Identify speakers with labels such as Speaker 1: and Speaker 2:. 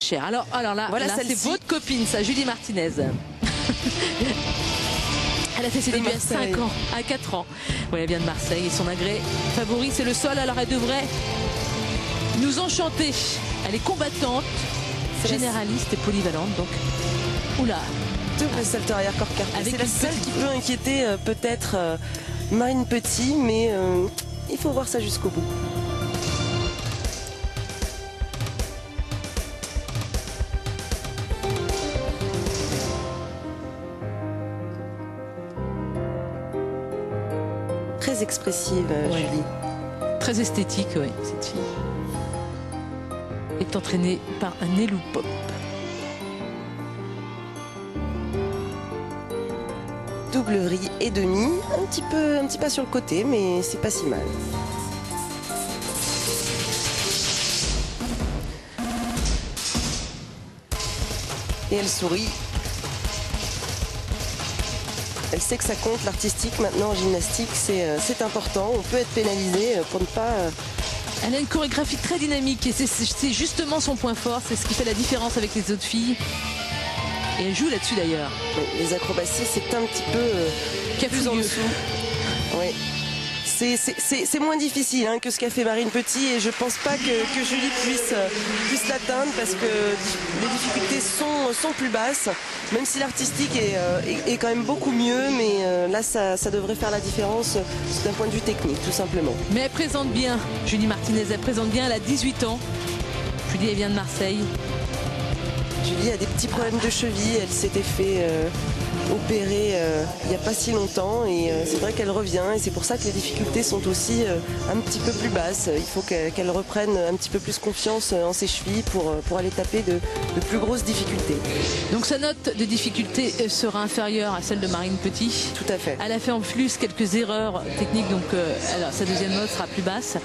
Speaker 1: cher. Alors là,
Speaker 2: voilà,
Speaker 1: là c'est votre copine, ça, Julie Martinez. Elle a fait ses débuts à 5 ans, à 4 ans. Oui, elle vient de Marseille et son agrès favori, c'est le sol. Alors elle devrait nous enchanter. Elle est combattante, généraliste et polyvalente. Donc, oula.
Speaker 2: Double salto arrière corps carpé. C'est la seule qui peut inquiéter peut-être Marine Petit, mais il faut voir ça jusqu'au bout. Très expressive, Julie.
Speaker 1: Très esthétique, oui, cette fille. Est entraînée par un Elou Pop.
Speaker 2: Double riz et demi, un petit pas sur le côté, mais c'est pas si mal. Et elle sourit. Elle sait que ça compte, l'artistique maintenant en gymnastique, c'est important. On peut être pénalisé pour ne pas...
Speaker 1: Elle a une chorégraphie très dynamique et c'est justement son point fort, c'est ce qui fait la différence avec les autres filles. Et elle joue là-dessus d'ailleurs.
Speaker 2: Les acrobaties, c'est un petit peu plus en dessous. Oui. C'est moins difficile que ce qu'a fait Marine Petit et je pense pas que Julie puisse l'atteindre parce que les difficultés sont plus basses, même si l'artistique est quand même beaucoup mieux, mais là ça devrait faire la différence d'un point de vue technique tout simplement.
Speaker 1: Mais elle présente bien, Julie Martinez, elle présente bien, elle a 18 ans. Julie, elle vient de Marseille.
Speaker 2: Julie a des petits problèmes de cheville, elle s'était fait opérer il n'y a pas si longtemps et c'est vrai qu'elle revient et c'est pour ça que les difficultés sont aussi un petit peu plus basses. Il faut qu'elle reprenne un petit peu plus confiance en ses chevilles pour aller taper de plus grosses difficultés.
Speaker 1: Donc sa note de difficulté sera inférieure à celle de Marine Petit.
Speaker 2: Tout à fait.
Speaker 1: Elle a fait en plus quelques erreurs techniques, donc alors, sa deuxième note sera plus basse.